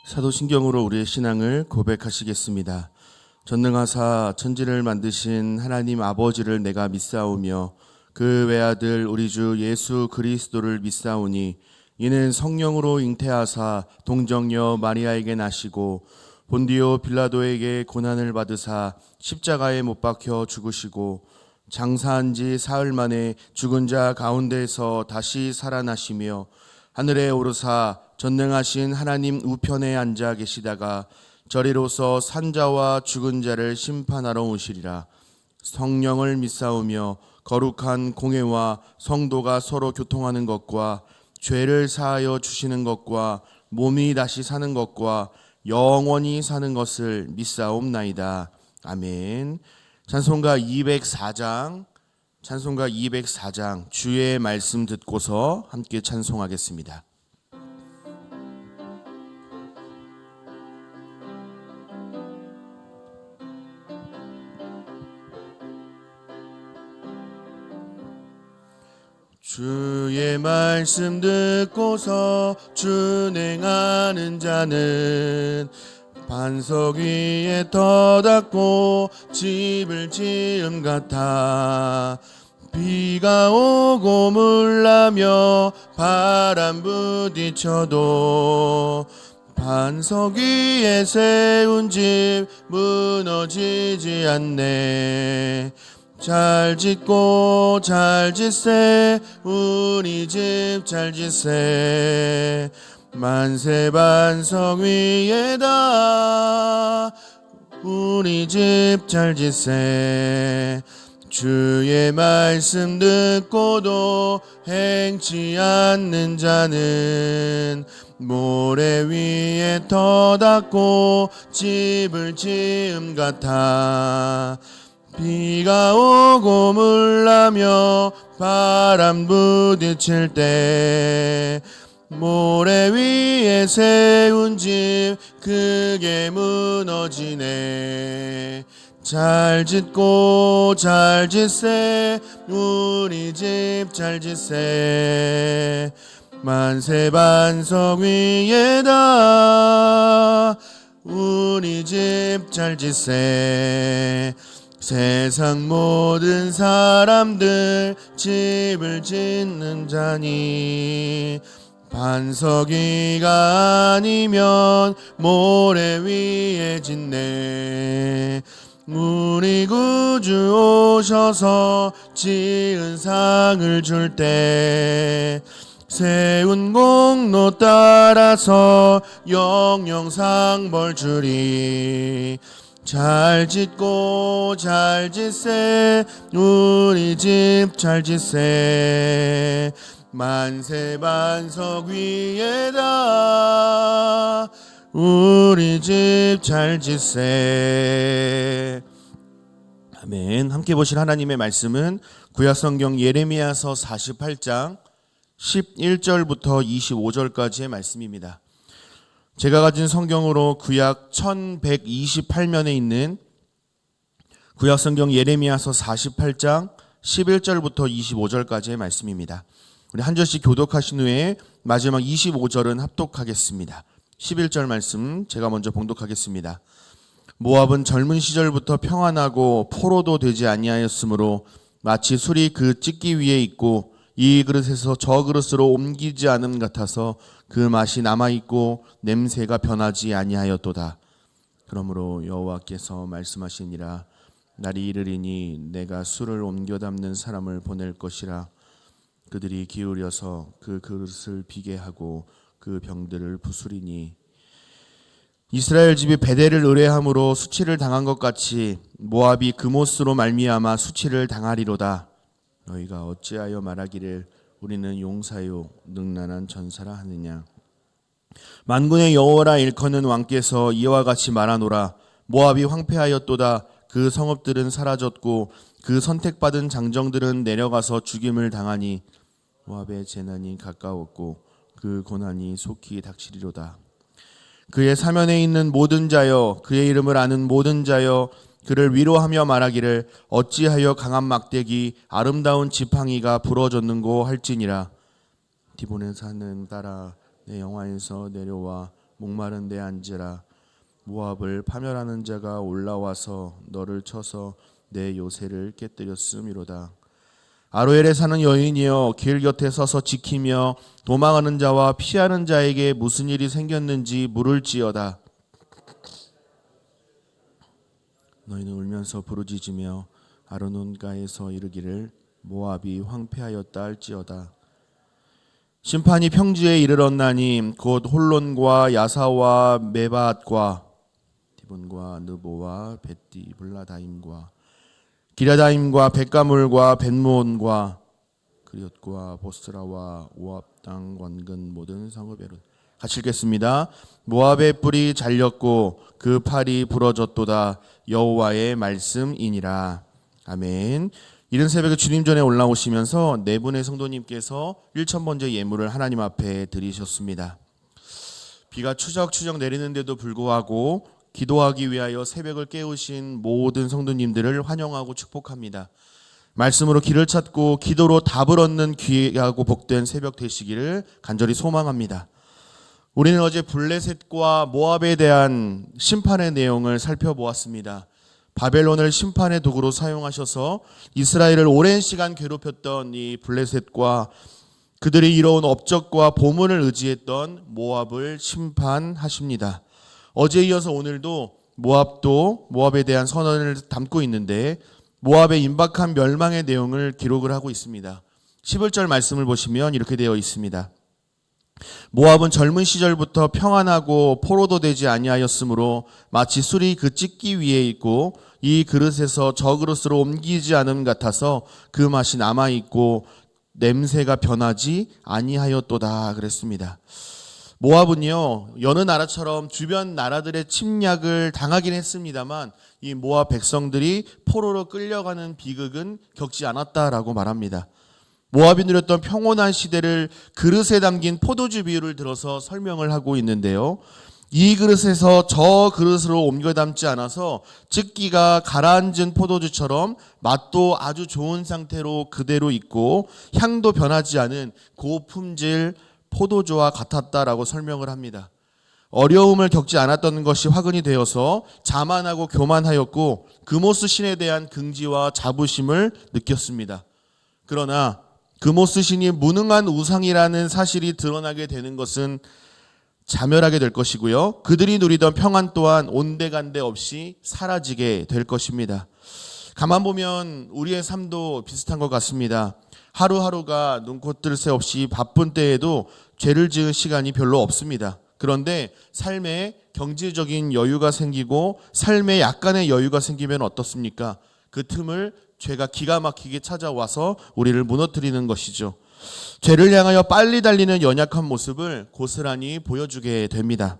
사도신경으로 우리의 신앙을 고백하시겠습니다. 전능하사 천지를 만드신 하나님 아버지를 내가 믿사오며 그 외아들 우리 주 예수 그리스도를 믿사오니 이는 성령으로 잉태하사 동정녀 마리아에게 나시고 본디오 빌라도에게 고난을 받으사 십자가에 못 박혀 죽으시고 장사한 지 사흘 만에 죽은 자 가운데에서 다시 살아나시며 하늘에 오르사 전능하신 하나님 우편에 앉아 계시다가 저리로서 산자와 죽은 자를 심판하러 오시리라. 성령을 믿사오며 거룩한 공회와 성도가 서로 교통하는 것과 죄를 사하여 주시는 것과 몸이 다시 사는 것과 영원히 사는 것을 믿사옵나이다. 아멘. 찬송가 204장 주의 말씀 듣고서 함께 찬송하겠습니다. 주의 말씀 듣고서 준행하는 자는 반석 위에 터닫고 집을 지음 같아 비가 오고 물나며 바람 부딪혀도 반석 위에 세운 집 무너지지 않네. 잘 짓고 잘 짓세 우리 집 잘 짓세 만세 반석 위에다 우리 집 잘 짓세 주의 말씀 듣고도 행치 않는 자는 모래 위에 터닫고 집을 지음 같아 비가 오고 물나며 바람 부딪힐 때 모래 위에 세운 집 크게 무너지네. 잘 짓고 잘 짓세 우리 집 잘 짓세 만세 반석 위에다 우리 집 잘 짓세 세상 모든 사람들 집을 짓는 자니 반석 위가 아니면 모래 위에 짓네. 우리 구주 오셔서 지은 상을 줄 때 세운 공로 따라서 영영 상 벌 주리. 잘 짓고 잘 짓세 우리 집 잘 짓세 만세 반석 위에다 우리 집 잘 짓세. 아멘. 함께 보실 하나님의 말씀은 구약성경 예레미야서 48장 11절부터 25절까지의 말씀입니다. 제가 가진 성경으로 구약 1128면에 있는 구약성경 예레미야서 48장 11절부터 25절까지의 말씀입니다. 우리 한 절씩 교독하신 후에 마지막 25절은 합독하겠습니다. 11절 말씀 제가 먼저 봉독하겠습니다. 모압은 젊은 시절부터 평안하고 포로도 되지 아니하였으므로 마치 술이 그 찢기 위에 있고 이 그릇에서 저 그릇으로 옮기지 않음 같아서 그 맛이 남아있고 냄새가 변하지 아니하였도다. 그러므로 여호와께서 말씀하시니라. 날이 이르리니 내가 술을 옮겨 담는 사람을 보낼 것이라. 그들이 기울여서 그 그릇을 비게 하고 그 병들을 부수리니 이스라엘 집이 베델을 의뢰함으로 수치를 당한 것 같이 모압이 그모스로 말미암아 수치를 당하리로다. 너희가 어찌하여 말하기를 우리는 용사요 능란한 전사라 하느냐. 만군의 여호와라 일컫는 왕께서 이와 같이 말하노라. 모압이 황폐하였도다. 그 성읍들은 사라졌고 그 선택받은 장정들은 내려가서 죽임을 당하니 모압의 재난이 가까웠고 그 고난이 속히 닥치리로다. 그의 사면에 있는 모든 자여 그의 이름을 아는 모든 자여 그를 위로하며 말하기를 어찌하여 강한 막대기 아름다운 지팡이가 부러졌는고 할지니라. 디본의 산은 따라 내 영화에서 내려와 목마른 데 앉으라. 모압을 파멸하는 자가 올라와서 너를 쳐서 내 요새를 깨뜨렸음이로다. 아로엘에 사는 여인이여, 길 곁에 서서 지키며 도망하는 자와 피하는 자에게 무슨 일이 생겼는지 물을지어다. 너희는 울면서 부르짖으며 아르논가에서 이르기를 모압이 황폐하였다 할지어다. 심판이 평지에 이르렀나니 곧 홀론과 야사와 메바앗과 디본과 느보와 벳디블라다임과 기라다임과 벳가물과 벳무온과 그리옷과 보스라와 오압 땅 원근 모든 성읍에로. 같이 읽겠습니다. 모압의 뿔이 잘렸고 그 팔이 부러졌도다. 여호와의 말씀이니라. 아멘. 이른 새벽에 주님 전에 올라오시면서 네 분의 성도님께서 1000번째 예물을 하나님 앞에 드리셨습니다. 비가 추적추적 내리는데도 불구하고 기도하기 위하여 새벽을 깨우신 모든 성도님들을 환영하고 축복합니다. 말씀으로 길을 찾고 기도로 답을 얻는 귀하고 복된 새벽 되시기를 간절히 소망합니다. 우리는 어제 블레셋과 모압에 대한 심판의 내용을 살펴보았습니다. 바벨론을 심판의 도구로 사용하셔서 이스라엘을 오랜 시간 괴롭혔던 이 블레셋과 그들이 이뤄온 업적과 보물을 의지했던 모압을 심판하십니다. 어제 이어서 오늘도 모압에 대한 선언을 담고 있는데 모압의 임박한 멸망의 내용을 기록을 하고 있습니다. 11절 말씀을 보시면 이렇게 되어 있습니다. 모압은 젊은 시절부터 평안하고 포로도 되지 아니하였으므로 마치 술이 그 찢기 위에 있고 이 그릇에서 저 그릇으로 옮기지 않음 같아서 그 맛이 남아있고 냄새가 변하지 아니하였도다 그랬습니다. 모압은요, 여느 나라처럼 주변 나라들의 침략을 당하긴 했습니다만 이 모압 백성들이 포로로 끌려가는 비극은 겪지 않았다라고 말합니다. 모압이 누렸던 평온한 시대를 그릇에 담긴 포도주 비유를 들어서 설명을 하고 있는데요. 이 그릇에서 저 그릇으로 옮겨 담지 않아서 찢기가 가라앉은 포도주처럼 맛도 아주 좋은 상태로 그대로 있고 향도 변하지 않은 고품질 포도주와 같았다라고 설명을 합니다. 어려움을 겪지 않았던 것이 화근이 되어서 자만하고 교만하였고 그모스 신에 대한 긍지와 자부심을 느꼈습니다. 그러나 그모스 신이 무능한 우상이라는 사실이 드러나게 되는 것은 자멸하게 될 것이고요. 그들이 누리던 평안 또한 온데간데 없이 사라지게 될 것입니다. 가만 보면 우리의 삶도 비슷한 것 같습니다. 하루하루가 눈코 뜰 새 없이 바쁜 때에도 죄를 지은 시간이 별로 없습니다. 그런데 삶에 경제적인 여유가 생기고 삶에 약간의 여유가 생기면 어떻습니까? 그 틈을 죄가 기가 막히게 찾아와서 우리를 무너뜨리는 것이죠. 죄를 향하여 빨리 달리는 연약한 모습을 고스란히 보여주게 됩니다.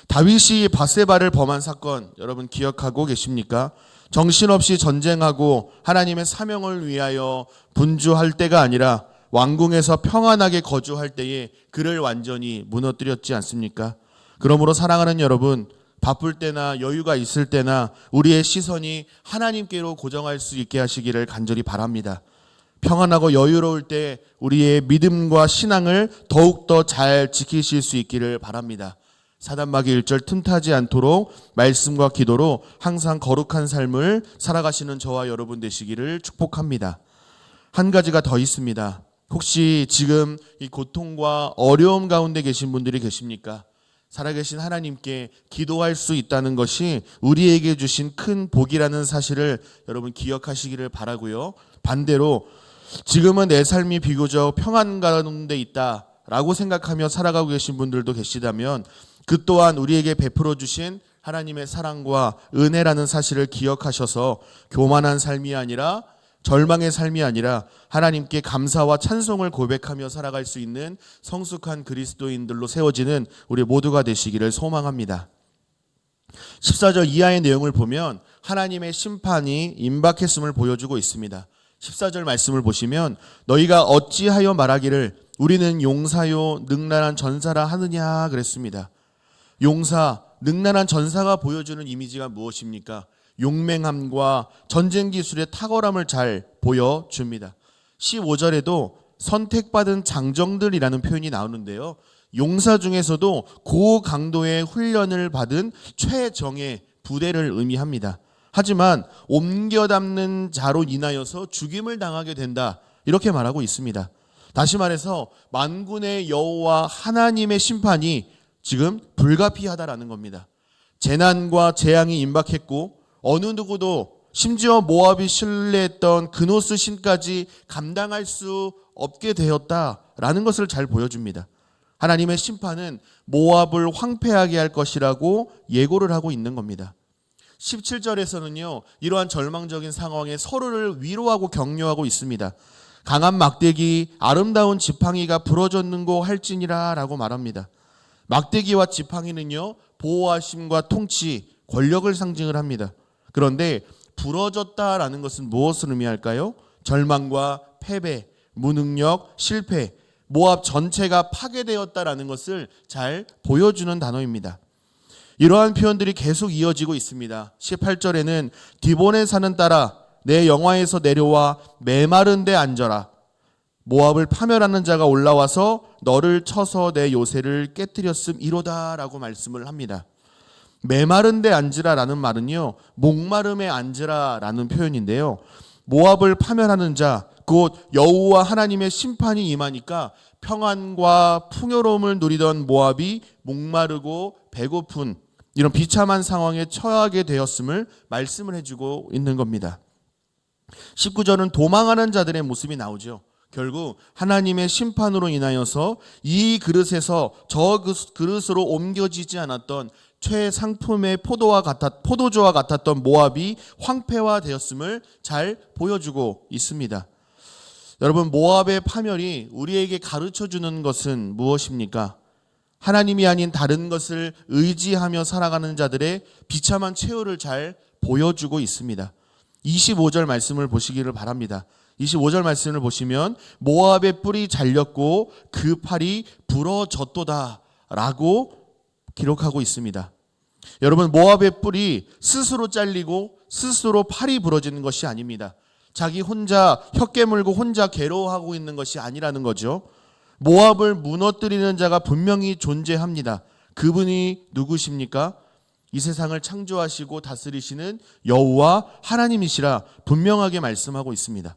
다윗이 밧세바를 범한 사건 여러분 기억하고 계십니까? 정신없이 전쟁하고 하나님의 사명을 위하여 분주할 때가 아니라 왕궁에서 평안하게 거주할 때에 그를 완전히 무너뜨렸지 않습니까? 그러므로 사랑하는 여러분, 바쁠 때나 여유가 있을 때나 우리의 시선이 하나님께로 고정할 수 있게 하시기를 간절히 바랍니다. 평안하고 여유로울 때 우리의 믿음과 신앙을 더욱더 잘 지키실 수 있기를 바랍니다. 사단마귀 일절 틈타지 않도록 말씀과 기도로 항상 거룩한 삶을 살아가시는 저와 여러분 되시기를 축복합니다. 한 가지가 더 있습니다. 혹시 지금 이 고통과 어려움 가운데 계신 분들이 계십니까? 살아계신 하나님께 기도할 수 있다는 것이 우리에게 주신 큰 복이라는 사실을 여러분 기억하시기를 바라고요. 반대로 지금은 내 삶이 비교적 평안 가운데 있다라고 생각하며 살아가고 계신 분들도 계시다면 그 또한 우리에게 베풀어 주신 하나님의 사랑과 은혜라는 사실을 기억하셔서 교만한 삶이 아니라 절망의 삶이 아니라 하나님께 감사와 찬송을 고백하며 살아갈 수 있는 성숙한 그리스도인들로 세워지는 우리 모두가 되시기를 소망합니다. 14절 이하의 내용을 보면 하나님의 심판이 임박했음을 보여주고 있습니다. 14절 말씀을 보시면 너희가 어찌하여 말하기를 우리는 용사요 능란한 전사라 하느냐 그랬습니다. 용사, 능란한 전사가 보여주는 이미지가 무엇입니까? 용맹함과 전쟁 기술의 탁월함을 잘 보여줍니다. 15절에도 선택받은 장정들이라는 표현이 나오는데요. 용사 중에서도 고강도의 훈련을 받은 최정예 부대를 의미합니다. 하지만 옮겨 담는 자로 인하여서 죽임을 당하게 된다, 이렇게 말하고 있습니다. 다시 말해서 만군의 여호와 하나님의 심판이 지금 불가피하다라는 겁니다. 재난과 재앙이 임박했고 어느 누구도, 심지어 모압이 신뢰했던 그노스 신까지 감당할 수 없게 되었다라는 것을 잘 보여줍니다. 하나님의 심판은 모압을 황폐하게 할 것이라고 예고를 하고 있는 겁니다. 17절에서는요, 이러한 절망적인 상황에 서로를 위로하고 격려하고 있습니다. 강한 막대기, 아름다운 지팡이가 부러졌는고 할지니라 라고 말합니다. 막대기와 지팡이는요, 보호하심과 통치, 권력을 상징을 합니다. 그런데 부러졌다라는 것은 무엇을 의미할까요? 절망과 패배, 무능력, 실패, 모압 전체가 파괴되었다라는 것을 잘 보여주는 단어입니다. 이러한 표현들이 계속 이어지고 있습니다. 18절에는 디본에 사는 딸아, 내 영화에서 내려와 메마른 데 앉아라. 모압을 파멸하는 자가 올라와서 너를 쳐서 내 요새를 깨뜨렸음이로다 라고 말씀을 합니다. 메마른 데 앉으라라는 말은요, 목마름에 앉으라라는 표현인데요, 모압을 파멸하는 자, 곧 여호와 하나님의 심판이 임하니까 평안과 풍요로움을 누리던 모압이 목마르고 배고픈 이런 비참한 상황에 처하게 되었음을 말씀을 해주고 있는 겁니다. 19절은 도망하는 자들의 모습이 나오죠. 결국 하나님의 심판으로 인하여서 이 그릇에서 저 그릇으로 옮겨지지 않았던 최상품의 포도주와 같았던 모압이 황폐화되었음을 잘 보여주고 있습니다. 여러분, 모압의 파멸이 우리에게 가르쳐주는 것은 무엇입니까? 하나님이 아닌 다른 것을 의지하며 살아가는 자들의 비참한 최후를 잘 보여주고 있습니다. 25절 말씀을 보시기를 바랍니다. 25절 말씀을 보시면 모압의 뿔이 잘렸고 그 팔이 부러졌도다 라고 기록하고 있습니다. 여러분, 모압의 뿔이 스스로 잘리고 스스로 팔이 부러지는 것이 아닙니다. 자기 혼자 혀 깨물고 혼자 괴로워하고 있는 것이 아니라는 거죠. 모압을 무너뜨리는 자가 분명히 존재합니다. 그분이 누구십니까? 이 세상을 창조하시고 다스리시는 여호와 하나님이시라 분명하게 말씀하고 있습니다.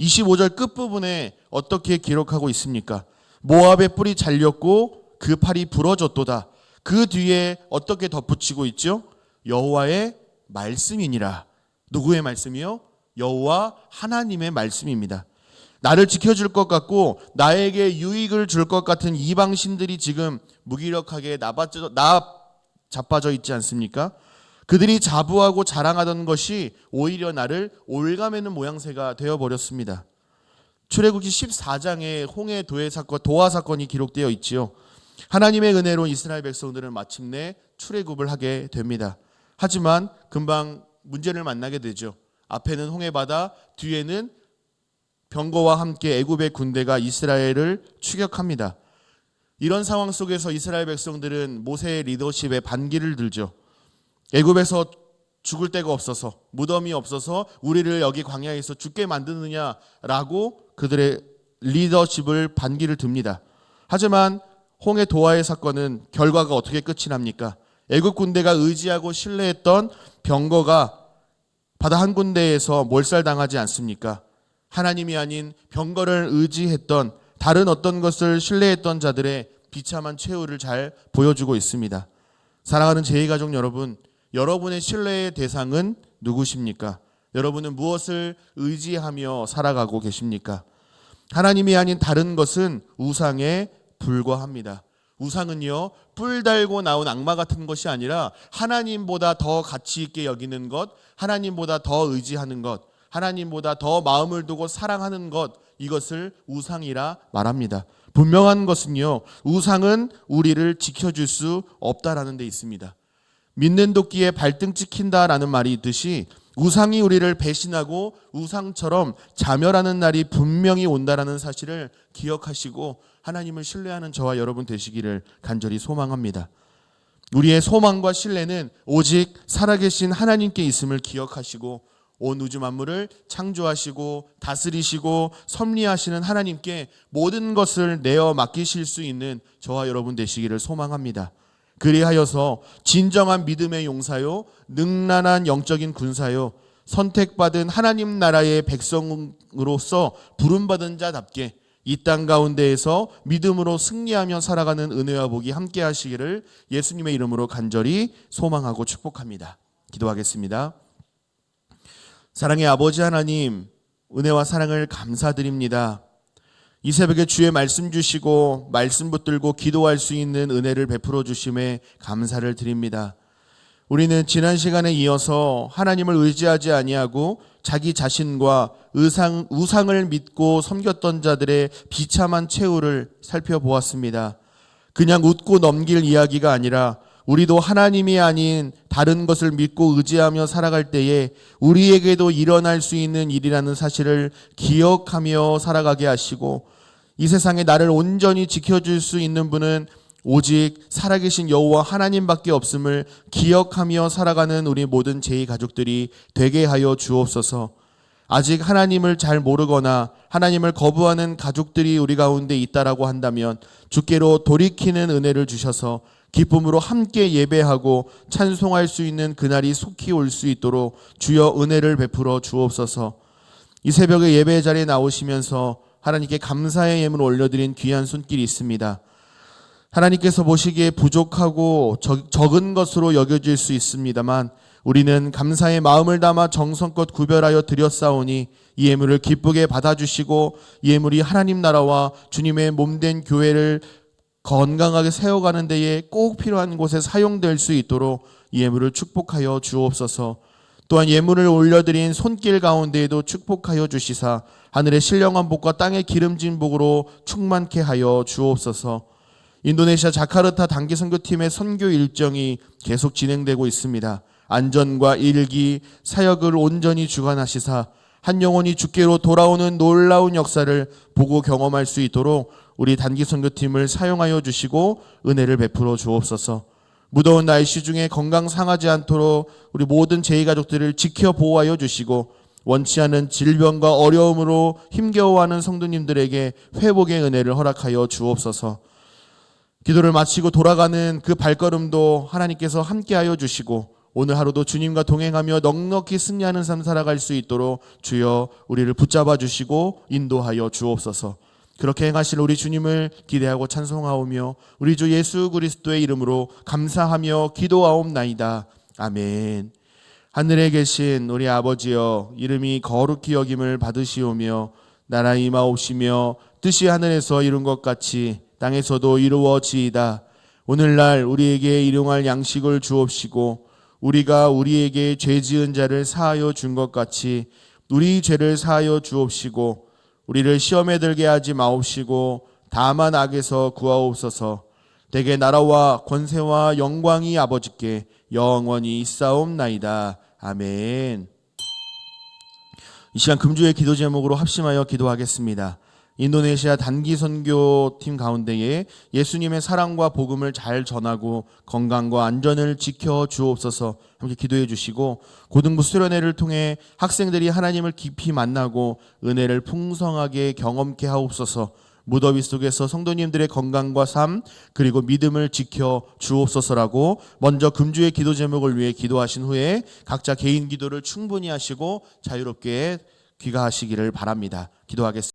25절 끝부분에 어떻게 기록하고 있습니까? 모압의 뿔이 잘렸고 그 팔이 부러졌도다. 그 뒤에 어떻게 덧붙이고 있죠? 여호와의 말씀이니라. 누구의 말씀이요? 여호와 하나님의 말씀입니다. 나를 지켜줄 것 같고 나에게 유익을 줄 것 같은 이방신들이 지금 무기력하게 자빠져 있지 않습니까? 그들이 자부하고 자랑하던 것이 오히려 나를 올가매는 모양새가 되어버렸습니다. 출애굽기 14장에 홍해 도하 사건이 기록되어 있지요. 하나님의 은혜로 이스라엘 백성들은 마침내 출애굽을 하게 됩니다. 하지만 금방 문제를 만나게 되죠. 앞에는 홍해바다, 뒤에는 병거와 함께 애굽의 군대가 이스라엘을 추격합니다. 이런 상황 속에서 이스라엘 백성들은 모세의 리더십에 반기를 들죠. 애굽에서 죽을 데가 없어서, 무덤이 없어서 우리를 여기 광야에서 죽게 만드느냐라고 그들의 리더십을 반기를 듭니다. 하지만 홍해 도하의 사건은 결과가 어떻게 끝이 납니까? 애굽 군대가 의지하고 신뢰했던 병거가 바다 한 군데에서 몰살당하지 않습니까? 하나님이 아닌 병거를 의지했던 다른 어떤 것을 신뢰했던 자들의 비참한 최후를 잘 보여주고 있습니다. 사랑하는 제2가족 여러분, 여러분의 신뢰의 대상은 누구십니까? 여러분은 무엇을 의지하며 살아가고 계십니까? 하나님이 아닌 다른 것은 우상에 불과합니다. 우상은요, 뿔 달고 나온 악마 같은 것이 아니라 하나님보다 더 가치 있게 여기는 것, 하나님보다 더 의지하는 것, 하나님보다 더 마음을 두고 사랑하는 것, 이것을 우상이라 말합니다. 분명한 것은요, 우상은 우리를 지켜줄 수 없다라는 데 있습니다. 믿는 도끼에 발등 찍힌다라는 말이 있듯이 우상이 우리를 배신하고 우상처럼 자멸하는 날이 분명히 온다라는 사실을 기억하시고 하나님을 신뢰하는 저와 여러분 되시기를 간절히 소망합니다. 우리의 소망과 신뢰는 오직 살아계신 하나님께 있음을 기억하시고 온 우주 만물을 창조하시고 다스리시고 섭리하시는 하나님께 모든 것을 내어 맡기실 수 있는 저와 여러분 되시기를 소망합니다. 그리하여서 진정한 믿음의 용사요, 능란한 영적인 군사요, 선택받은 하나님 나라의 백성으로서 부름받은 자답게 이 땅 가운데에서 믿음으로 승리하며 살아가는 은혜와 복이 함께 하시기를 예수님의 이름으로 간절히 소망하고 축복합니다. 기도하겠습니다. 사랑의 아버지 하나님, 은혜와 사랑을 감사드립니다. 이 새벽에 주의 말씀 주시고 말씀 붙들고 기도할 수 있는 은혜를 베풀어 주심에 감사를 드립니다. 우리는 지난 시간에 이어서 하나님을 의지하지 아니하고 자기 자신과 우상을 믿고 섬겼던 자들의 비참한 최후를 살펴보았습니다. 그냥 웃고 넘길 이야기가 아니라 우리도 하나님이 아닌 다른 것을 믿고 의지하며 살아갈 때에 우리에게도 일어날 수 있는 일이라는 사실을 기억하며 살아가게 하시고, 이 세상에 나를 온전히 지켜줄 수 있는 분은 오직 살아계신 여호와 하나님밖에 없음을 기억하며 살아가는 우리 모든 제2 가족들이 되게 하여 주옵소서. 아직 하나님을 잘 모르거나 하나님을 거부하는 가족들이 우리 가운데 있다라고 한다면 주께로 돌이키는 은혜를 주셔서 기쁨으로 함께 예배하고 찬송할 수 있는 그날이 속히 올 수 있도록 주여 은혜를 베풀어 주옵소서. 이 새벽에 예배 자리에 나오시면서 하나님께 감사의 예물을 올려드린 귀한 손길이 있습니다. 하나님께서 보시기에 부족하고 적은 것으로 여겨질 수 있습니다만 우리는 감사의 마음을 담아 정성껏 구별하여 드렸사오니 이 예물을 기쁘게 받아주시고 이 예물이 하나님 나라와 주님의 몸된 교회를 건강하게 세워가는 데에 꼭 필요한 곳에 사용될 수 있도록 이 예물을 축복하여 주옵소서. 또한 예물을 올려드린 손길 가운데에도 축복하여 주시사 하늘의 신령한 복과 땅의 기름진 복으로 충만케 하여 주옵소서. 인도네시아 자카르타 단기 선교팀의 선교 일정이 계속 진행되고 있습니다. 안전과 일기, 사역을 온전히 주관하시사 한 영혼이 주께로 돌아오는 놀라운 역사를 보고 경험할 수 있도록 우리 단기 선교팀을 사용하여 주시고 은혜를 베풀어 주옵소서. 무더운 날씨 중에 건강 상하지 않도록 우리 모든 제2 가족들을 지켜 보호하여 주시고 원치 않은 질병과 어려움으로 힘겨워하는 성도님들에게 회복의 은혜를 허락하여 주옵소서. 기도를 마치고 돌아가는 그 발걸음도 하나님께서 함께하여 주시고 오늘 하루도 주님과 동행하며 넉넉히 승리하는 삶 살아갈 수 있도록 주여 우리를 붙잡아 주시고 인도하여 주옵소서. 그렇게 행하실 우리 주님을 기대하고 찬송하오며 우리 주 예수 그리스도의 이름으로 감사하며 기도하옵나이다. 아멘. 하늘에 계신 우리 아버지여, 이름이 거룩히 여김을 받으시오며 나라 임하옵시며 뜻이 하늘에서 이룬 것 같이 땅에서도 이루어지이다. 오늘날 우리에게 일용할 양식을 주옵시고 우리가 우리에게 죄 지은 자를 사하여 준 것 같이 우리 죄를 사하여 주옵시고 우리를 시험에 들게 하지 마옵시고 다만 악에서 구하옵소서. 대개 나라와 권세와 영광이 아버지께 영원히 있사옵나이다. 아멘. 이 시간 금주의 기도 제목으로 합심하여 기도하겠습니다. 인도네시아 단기 선교팀 가운데에 예수님의 사랑과 복음을 잘 전하고 건강과 안전을 지켜 주옵소서. 함께 기도해 주시고 고등부 수련회를 통해 학생들이 하나님을 깊이 만나고 은혜를 풍성하게 경험케 하옵소서. 무더위 속에서 성도님들의 건강과 삶 그리고 믿음을 지켜 주옵소서라고 먼저 금주의 기도 제목을 위해 기도하신 후에 각자 개인 기도를 충분히 하시고 자유롭게 귀가하시기를 바랍니다. 기도하겠습니다.